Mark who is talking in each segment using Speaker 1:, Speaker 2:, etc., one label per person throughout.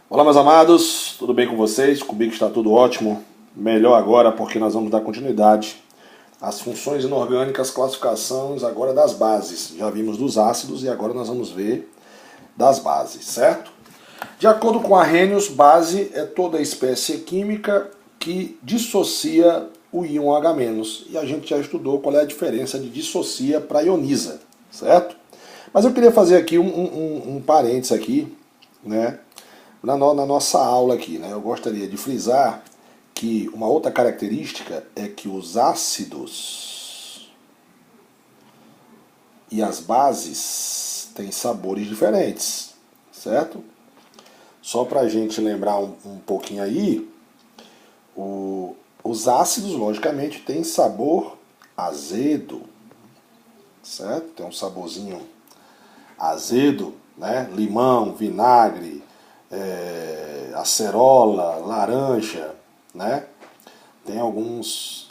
Speaker 1: Olá, meus amados, tudo bem com vocês? Comigo está tudo ótimo. Melhor agora porque nós vamos dar continuidade às funções inorgânicas, classificações agora das bases. Já vimos dos ácidos e agora nós vamos ver das bases, certo? De acordo com Arrhenius, base é toda espécie química que dissocia o íon H-. E a gente já estudou qual é a diferença de dissocia para ioniza, certo? Mas eu queria fazer aqui um parênteses aqui, né? Na nossa aula aqui, né? Eu gostaria de frisar que uma outra característica é que os ácidos e as bases têm sabores diferentes, certo? Só para a gente lembrar um pouquinho aí, os ácidos, logicamente, têm sabor azedo, certo? Tem um saborzinho azedo, né? Limão, vinagre, acerola, laranja, né? Tem alguns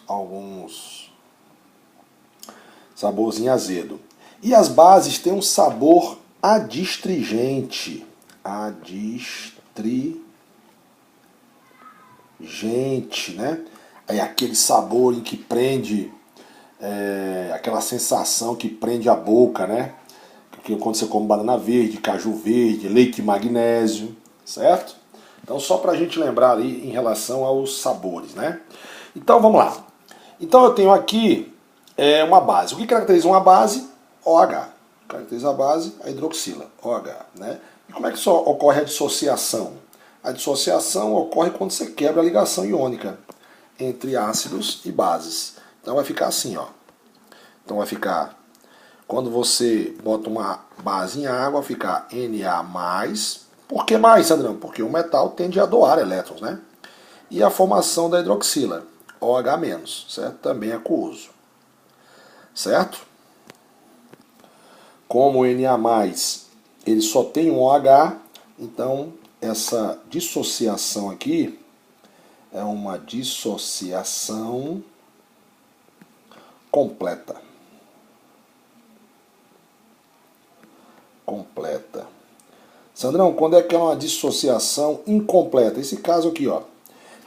Speaker 1: saborzinho azedo. E as bases têm um sabor adstringente. Adstringente, né? É aquele sabor em que prende, aquela sensação que prende a boca, né? Que quando você come banana verde, caju verde, leite de magnésio, certo? Então só para a gente lembrar ali em relação aos sabores, né? Então vamos lá. Então eu tenho aqui uma base. O que caracteriza uma base? OH. Caracteriza a base, a hidroxila, OH, né? E como é que só ocorre a dissociação? A dissociação ocorre quando você quebra a ligação iônica entre ácidos e bases. Então vai ficar assim, ó. Então vai ficar, quando você bota uma base em água, fica Na+. Por que mais, Sandrão? Porque o metal tende a doar elétrons, né? E a formação da hidroxila, OH-, certo? Também é aquoso, certo? Como o Na+, ele só tem um OH, então essa dissociação aqui é uma dissociação completa. Sandrão, quando é que é uma dissociação incompleta? Esse caso aqui, ó.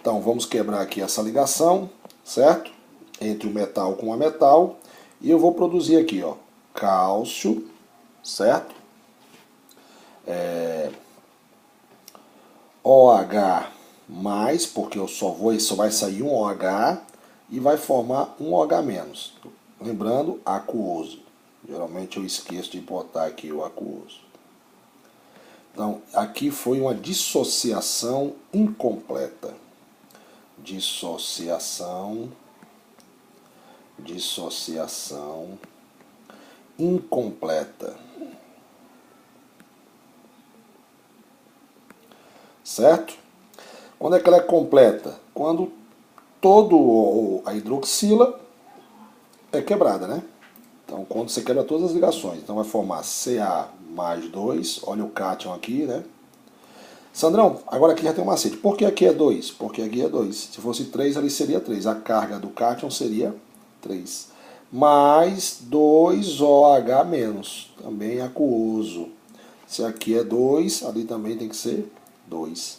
Speaker 1: Então vamos quebrar aqui essa ligação, certo? Entre o metal com a metal. E eu vou produzir aqui, ó, cálcio, certo? OH+, porque só vai sair um OH e vai formar um OH-. Lembrando, aquoso. Geralmente eu esqueço de botar aqui o aquoso. Então, aqui foi uma dissociação incompleta. Dissociação incompleta. Certo? Quando é que ela é completa? Quando toda a hidroxila é quebrada, né? Então, quando você quebra todas as ligações, então vai formar Ca+2, olha o cátion aqui, né? Sandrão, agora aqui já tem um macete. Por que aqui é 2? Porque aqui é 2. Se fosse 3, ali seria 3. A carga do cátion seria 3. Mais 2OH-, também aquoso. Se aqui é 2, ali também tem que ser 2.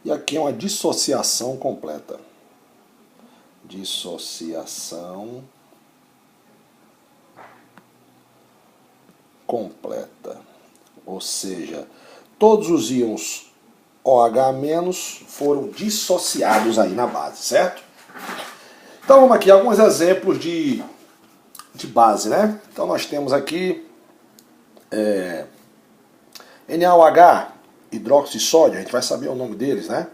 Speaker 1: E aqui é uma dissociação completa. Dissociação completa. Ou seja, todos os íons OH- foram dissociados aí na base, certo? Então vamos aqui, alguns exemplos de base, né? Então nós temos aqui NaOH, hidróxido de sódio, a gente vai saber o nome deles, né?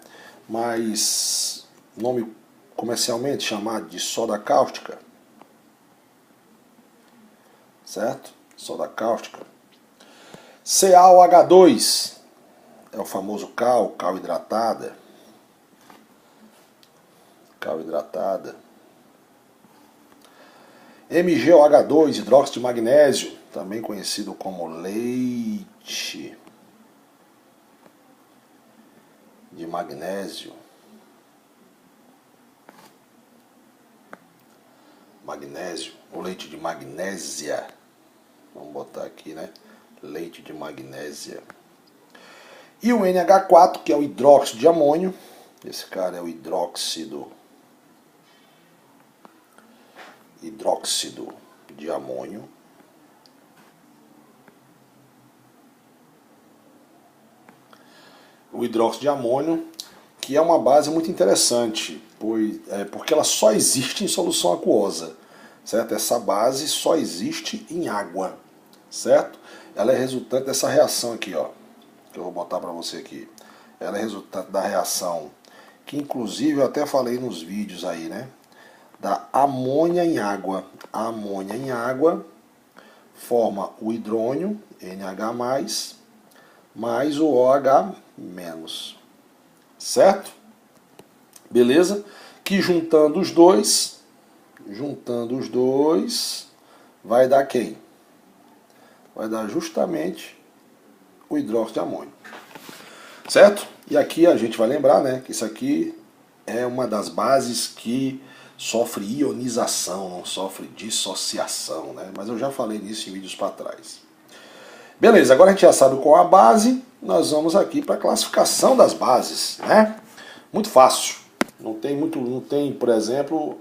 Speaker 1: Mas nome comercialmente chamado de soda cáustica, certo? Soda cáustica. CaOH2 é o famoso cal hidratada. Cal hidratada. MgOH2, hidróxido de magnésio, também conhecido como leite de magnésio. Magnésio, ou leite de magnésia. Vamos botar aqui, né? Leite de magnésia. E o NH4, que é o hidróxido de amônio. Esse cara é o hidróxido de amônio. O hidróxido de amônio, que é uma base muito interessante, porque ela só existe em solução aquosa, certo? Essa base só existe em água, certo? Ela é resultante dessa reação aqui, ó, que eu vou botar para você aqui. Ela é resultante da reação, que inclusive eu até falei nos vídeos aí, né? Da amônia em água. A amônia em água forma o hidrônio, NH+, mais o OH-, certo? Beleza? Que juntando os dois, vai dar quem? Vai dar justamente o hidróxido de amônio. Certo? E aqui a gente vai lembrar, né, que isso aqui é uma das bases que sofre ionização, não sofre dissociação, né? Mas eu já falei nisso em vídeos para trás. Beleza, agora a gente já sabe qual é a base, nós vamos aqui para a classificação das bases, né? Muito fácil. Não tem, por exemplo,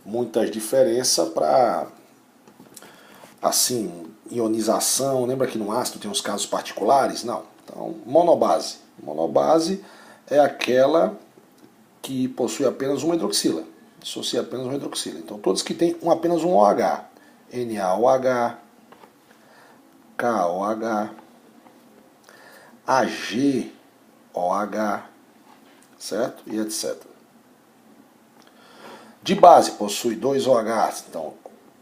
Speaker 1: muitas diferenças para, assim, ionização. Lembra que no ácido tem uns casos particulares? Não. Então, monobase. Monobase é aquela que possui apenas uma hidroxila. Dissocia apenas uma hidroxila. Então, todos que têm apenas um OH. NaOH, KOH, AgOH, certo? E etc. De base, possui dois OHs, então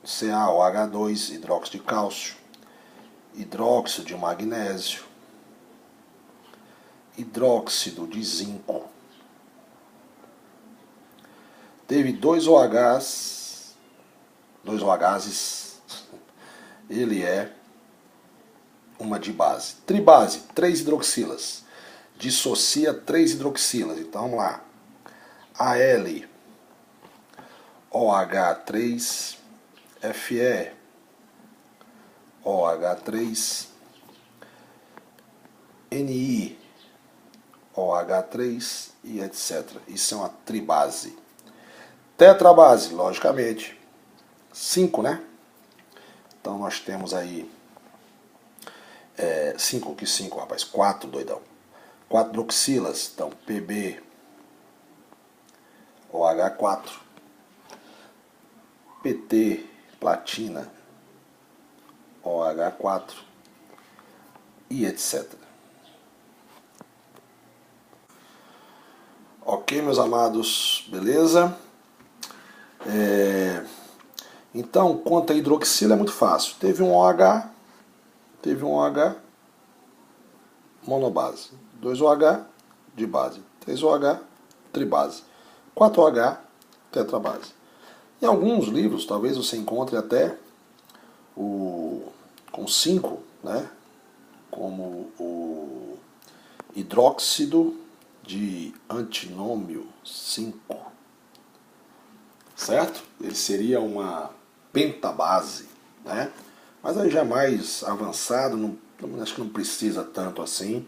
Speaker 1: CaOH2, hidróxido de cálcio, hidróxido de magnésio, hidróxido de zinco. Teve dois OHs, ele é uma de base. Tribase, 3 hidroxilas. Dissocia 3 hidroxilas. Então vamos lá. Al, OH3, Fe, OH3, Ni, OH3 e etc. Isso é uma tribase. Tetrabase, logicamente, 5, né? Então nós temos aí 5, que 5, rapaz? 4, doidão. 4 hidroxilas, então Pb, OH4, PT, platina, OH4 e etc. Ok, meus amados, beleza? Então, quanto a hidroxila é muito fácil. Teve um OH, monobase. 2 OH, de base. 3 OH, tribase. 4 OH, tetrabase. Em alguns livros, talvez você encontre até com 5, né? Como o hidróxido de antinômio 5, certo? Ele seria uma pentabase, né? Mas aí já é mais avançado, acho que não precisa tanto assim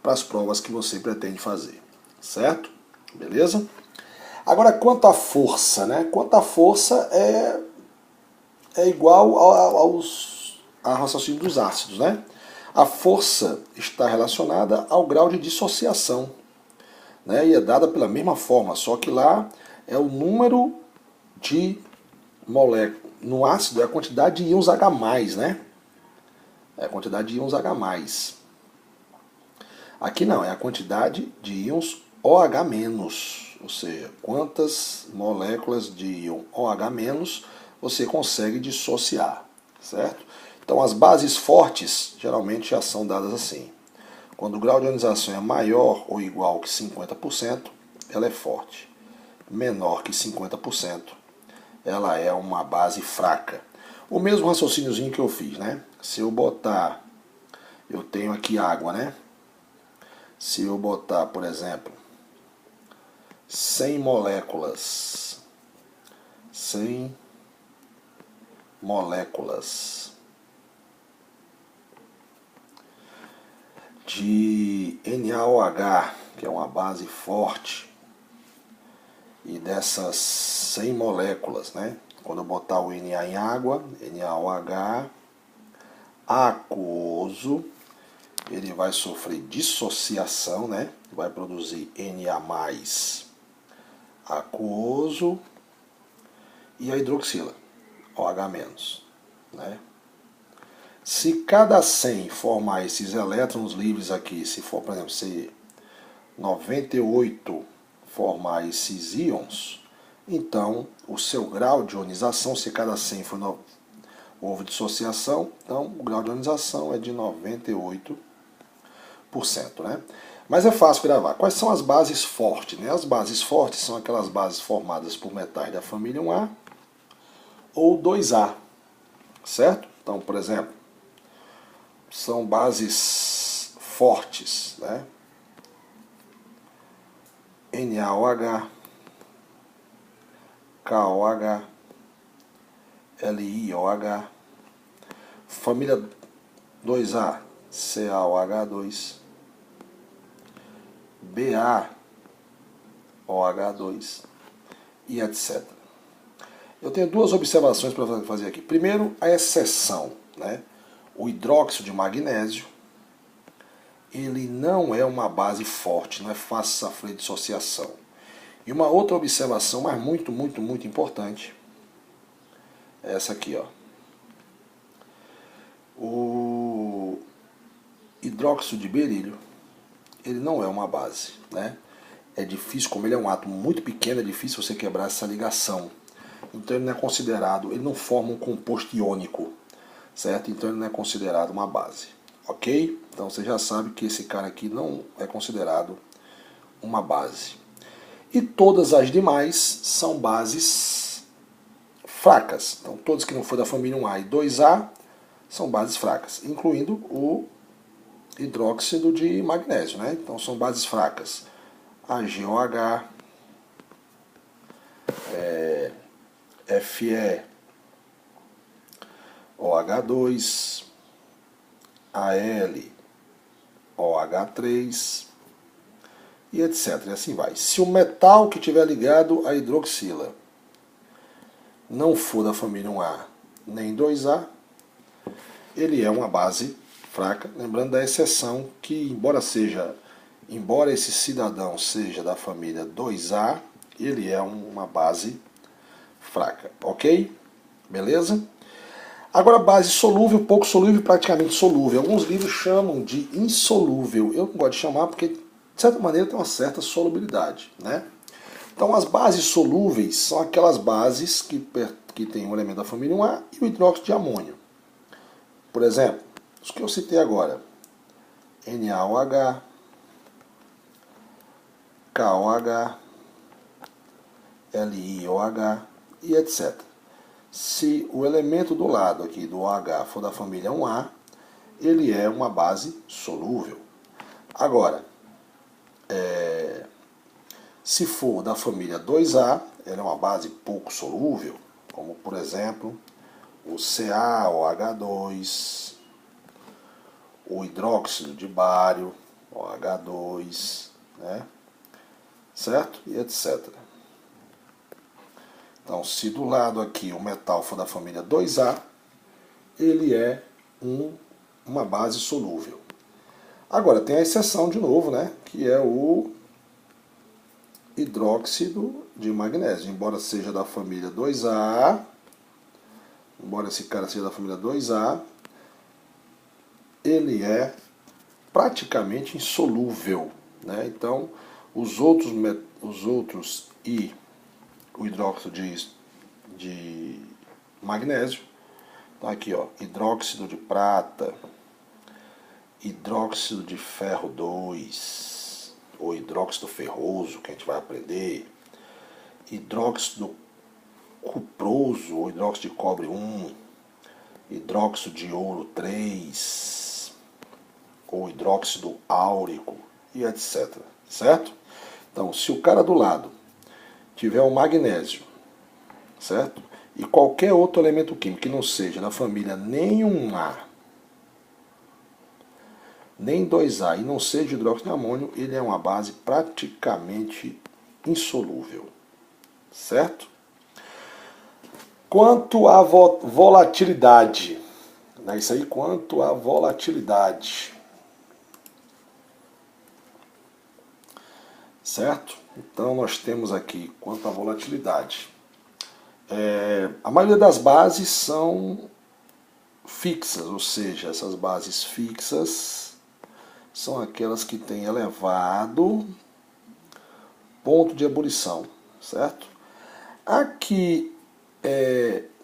Speaker 1: para as provas que você pretende fazer, certo? Beleza? Agora, quanto à força, né? Quanto à força é igual ao raciocínio dos ácidos, né? A força está relacionada ao grau de dissociação, né? E é dada pela mesma forma, só que lá é o número de moléculas. No ácido é a quantidade de íons H+, né? É a quantidade de íons H+. Aqui não, é a quantidade de íons OH-, ou seja, quantas moléculas de íon OH- você consegue dissociar, certo? Então as bases fortes geralmente já são dadas assim. Quando o grau de ionização é maior ou igual que 50%, ela é forte. Menor que 50%, ela é uma base fraca. O mesmo raciocíniozinho que eu fiz, né? Se eu botar, eu tenho aqui água, né? Se eu botar, por exemplo, 100 moléculas de NaOH, que é uma base forte, e dessas 100 moléculas, né? Quando eu botar o Na em água, NaOH, aquoso, ele vai sofrer dissociação, né? Vai produzir Na+, aquoso, e a hidroxila, OH-, né? Se cada 100 formar esses elétrons livres aqui, se for, por exemplo, se 98 formar esses íons, então o seu grau de ionização, se cada 100 houve dissociação, então o grau de ionização é de 98%, né? Mas é fácil gravar. Quais são as bases fortes, né? As bases fortes são aquelas bases formadas por metais da família 1A ou 2A, certo? Então, por exemplo, são bases fortes, né? NaOH, KOH, LiOH, família 2A, CaOH2, BaOH2 e etc. Eu tenho duas observações para fazer aqui. Primeiro, a exceção, né? O hidróxido de magnésio, ele não é uma base forte, não é fácil sofrer dissociação. E uma outra observação, mas muito importante, é essa aqui, ó. O hidróxido de berílio, ele não é uma base, né? É difícil, como ele é um átomo muito pequeno, é difícil você quebrar essa ligação. Então ele não é considerado, ele não forma um composto iônico, certo? Então ele não é considerado uma base, ok? Então você já sabe que esse cara aqui não é considerado uma base. E todas as demais são bases fracas. Então todas que não for da família 1A e 2A são bases fracas, incluindo o hidróxido de magnésio, né? Então são bases fracas. AgOH, Fe, OH2, Al, OH3 e etc. E assim vai. Se o metal que estiver ligado à hidroxila não for da família 1A nem 2A, ele é uma base fraca. Lembrando da exceção que, embora esse cidadão seja da família 2A, ele é uma base fraca, ok? Beleza? Agora, base solúvel, pouco solúvel e praticamente solúvel. Alguns livros chamam de insolúvel. Eu não gosto de chamar porque, de certa maneira, tem uma certa solubilidade, né? Então, as bases solúveis são aquelas bases que têm o elemento da família 1A e o hidróxido de amônio. Por exemplo, os que eu citei agora. NaOH, KOH, LiOH e etc. Se o elemento do lado aqui do OH for da família 1A, ele é uma base solúvel. Agora, se for da família 2A, ela é uma base pouco solúvel, como por exemplo o CaOH2, o hidróxido de bário, OH2, né? Certo? E etc. Então, se do lado aqui o metal for da família 2A, ele é uma base solúvel. Agora, tem a exceção de novo, né? Que é o hidróxido de magnésio. Embora seja da família 2A, embora esse cara seja da família 2A, ele é praticamente insolúvel, né? Então, os outros e o hidróxido de magnésio, tá aqui, ó, hidróxido de prata, hidróxido de ferro 2, ou hidróxido ferroso, que a gente vai aprender, hidróxido cuproso, ou hidróxido de cobre 1, hidróxido de ouro 3, ou hidróxido áurico, e etc. Certo? Então, se o cara do lado tiver o magnésio, certo? E qualquer outro elemento químico que não seja da família nem 1A, nem 2A e não ser de hidróxido de amônio, ele é uma base praticamente insolúvel, certo? Quanto à volatilidade, né, isso aí quanto à volatilidade, certo? Então nós temos aqui quanto à volatilidade. A maioria das bases são fixas, ou seja, essas bases fixas são aquelas que têm elevado ponto de ebulição, certo? Aqui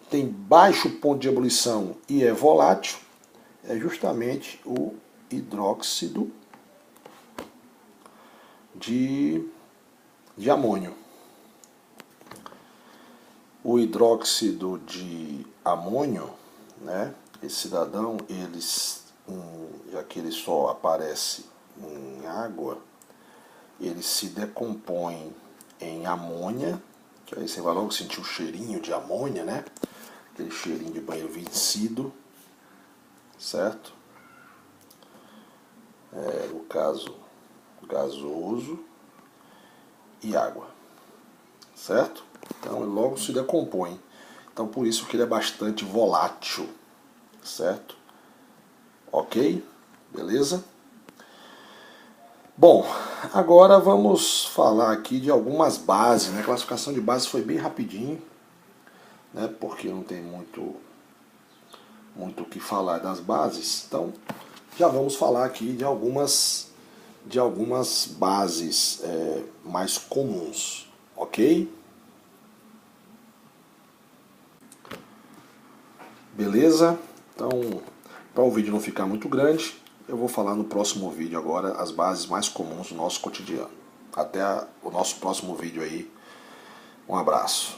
Speaker 1: tem baixo ponto de ebulição e é volátil, é justamente o hidróxido de amônio. O hidróxido de amônio, né, esse cidadão, já que ele só aparece em água, ele se decompõe em amônia, que aí você vai logo sentir o cheirinho de amônia, né? Aquele cheirinho de banheiro vencido, certo? No caso, gasoso e água, certo? Então ele logo se decompõe. Então por isso que ele é bastante volátil, certo? Ok? Beleza? Bom, agora vamos falar aqui de algumas bases, né? A classificação de bases foi bem rapidinho, né? Porque não tem muito o que falar das bases. Então já vamos falar aqui de algumas bases mais comuns, ok? Beleza? Então, para o vídeo não ficar muito grande, eu vou falar no próximo vídeo agora as bases mais comuns do nosso cotidiano. Até o nosso próximo vídeo aí. Um abraço.